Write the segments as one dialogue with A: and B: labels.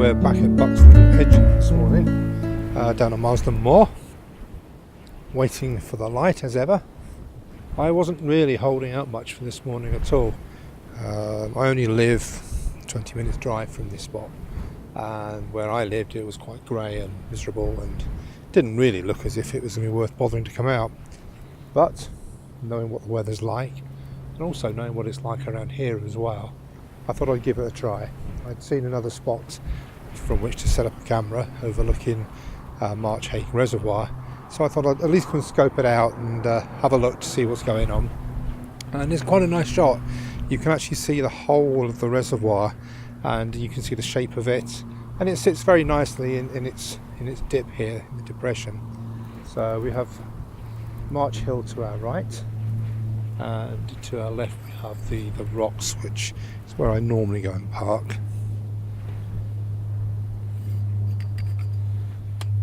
A: we're back at Buckstone Edge this morning, down on Marsden Moor, waiting for the light as ever. I wasn't really holding out much for this morning at all. I only live 20 minutes drive from this spot, and where I lived it was quite grey and miserable and didn't really look as if it was going to be worth bothering to come out. But knowing what the weather's like, and also knowing what it's like around here as well, I thought I'd give it a try. I'd seen another spot from which to set up a camera overlooking March Hake Reservoir, so I thought I'd at least come and scope it out and have a look to see what's going on. And it's quite a nice shot. You can actually see the whole of the reservoir, and you can see the shape of it, and it sits very nicely in its dip here in the depression. So we have March Hill to our right, and to our left we have the rocks, which is where I normally go and park.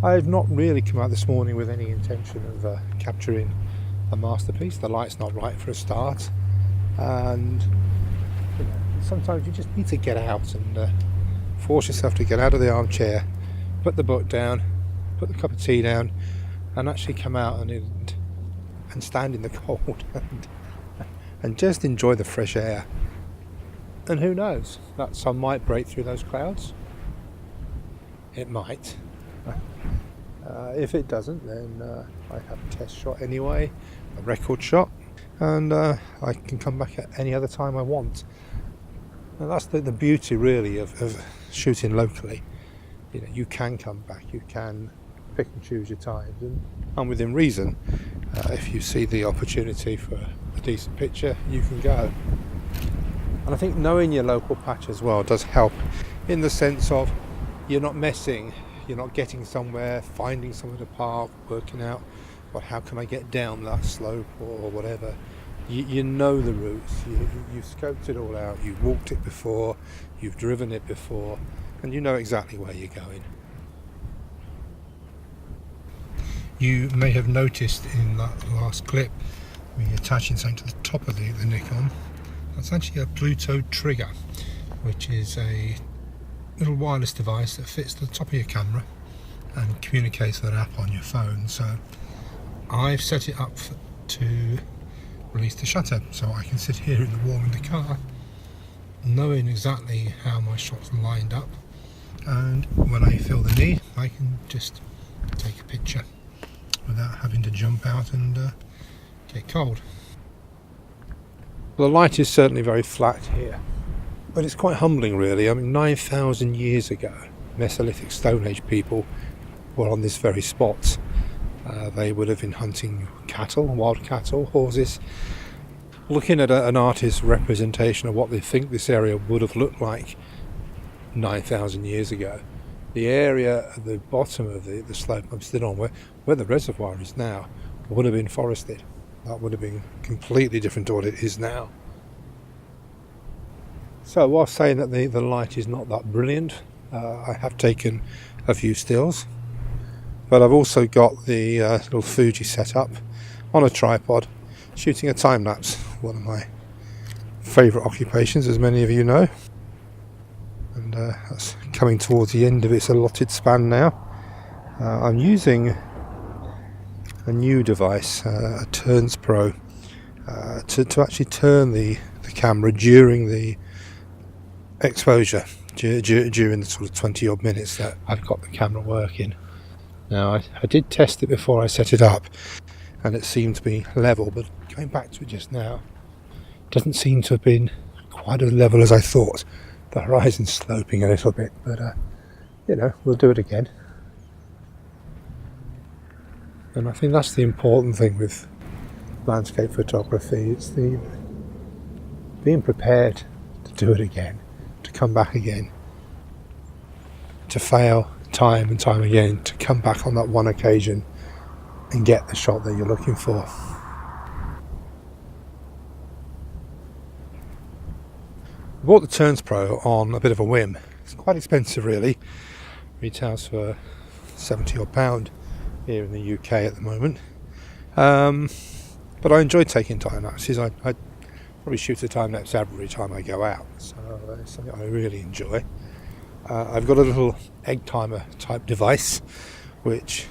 A: I've not really come out this morning with any intention of capturing a masterpiece. The light's not right for a start, and sometimes you just need to get out and force yourself to get out of the armchair, put the book down, put the cup of tea down, and actually come out and stand in the cold and just enjoy the fresh air. And who knows, that sun might break through those clouds. It might. If it doesn't, then I have a test shot anyway, a record shot, and I can come back at any other time I want. And that's the beauty really of shooting locally. You know, you can come back, you can pick and choose your times, and within reason, if you see the opportunity for a decent picture, you can go. And I think knowing your local patch as well does help, in the sense of you're not messing. You're not getting somewhere, finding somewhere to park, working out, well, how can I get down that slope or whatever. You know the routes, you've scoped it all out, you've walked it before, you've driven it before, and you know exactly where you're going. You may have noticed in that last clip me attaching something to the top of the Nikon. That's actually a Pluto Trigger, which is a little wireless device that fits to the top of your camera and communicates with an app on your phone. So I've set it up to release the shutter, so I can sit here in the warm in the car, knowing exactly how my shots are lined up, and when I feel the need, I can just take a picture without having to jump out and get cold. Well, the light is certainly very flat here, but it's quite humbling really. I mean, 9,000 years ago, Mesolithic Stone Age people were on this very spot. They would have been hunting cattle, wild cattle, horses, looking at an artist's representation of what they think this area would have looked like 9,000 years ago. The area at the bottom of the slope I'm stood on, where the reservoir is now, would have been forested. That would have been completely different to what it is now. So while saying that the light is not that brilliant, I have taken a few stills, but I've also got the little Fuji set up on a tripod, shooting a time-lapse, one of my favourite occupations, as many of you know. And that's coming towards the end of its allotted span now. I'm using a new device, a Turnspro, to actually turn the camera during the exposure, during the sort of 20 odd minutes that I've got the camera working. Now I did test it before I set it up, and it seemed to be level, but going back to it just now, it doesn't seem to have been quite as level as I thought. The horizon's sloping a little bit, but you know, we'll do it again. And I think that's the important thing with landscape photography. It's the being prepared to do it again, to come back again, to fail time and time again, to come back on that one occasion and get the shot that you're looking for. I bought the Turnspro on a bit of a whim. It's quite expensive really, retails for £70 odd here in the UK at the moment, but I enjoy taking time lapses. I probably shoot a time lapse every time I go out, so it's something I really enjoy. I've got a little egg timer type device, which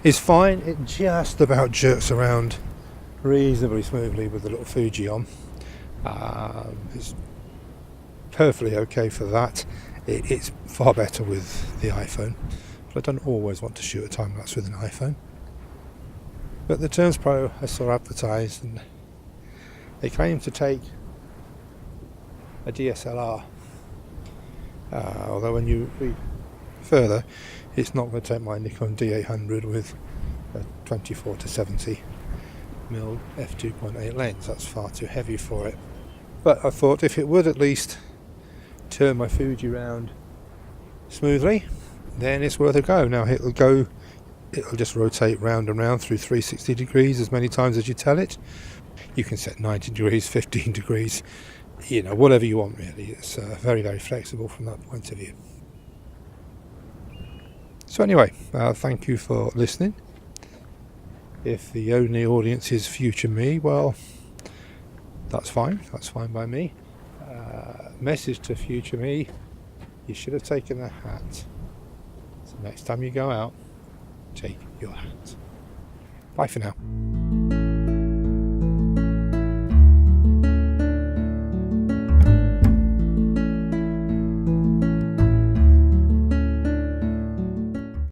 A: is fine. It just about jerks around reasonably smoothly with the little Fuji on. It's perfectly okay for that. It's far better with the iPhone, but I don't always want to shoot a time lapse with an iPhone. But the Turnspro I saw advertised, and they claim to take a DSLR, although when you read further, it's not going to take my Nikon D800 with a 24 to 70 mm f2.8 lens. That's far too heavy for it. But I thought if it would at least turn my Fuji round smoothly, then it's worth a go. Now it'll just rotate round and round through 360 degrees as many times as you tell it. You can set 90 degrees, 15 degrees, whatever you want really. It's very, very flexible from that point of view. So anyway, thank you for listening. If the only audience is future me, well, that's fine by me. Message to future me: you should have taken a hat. So next time you go out, take your hat. Bye for now.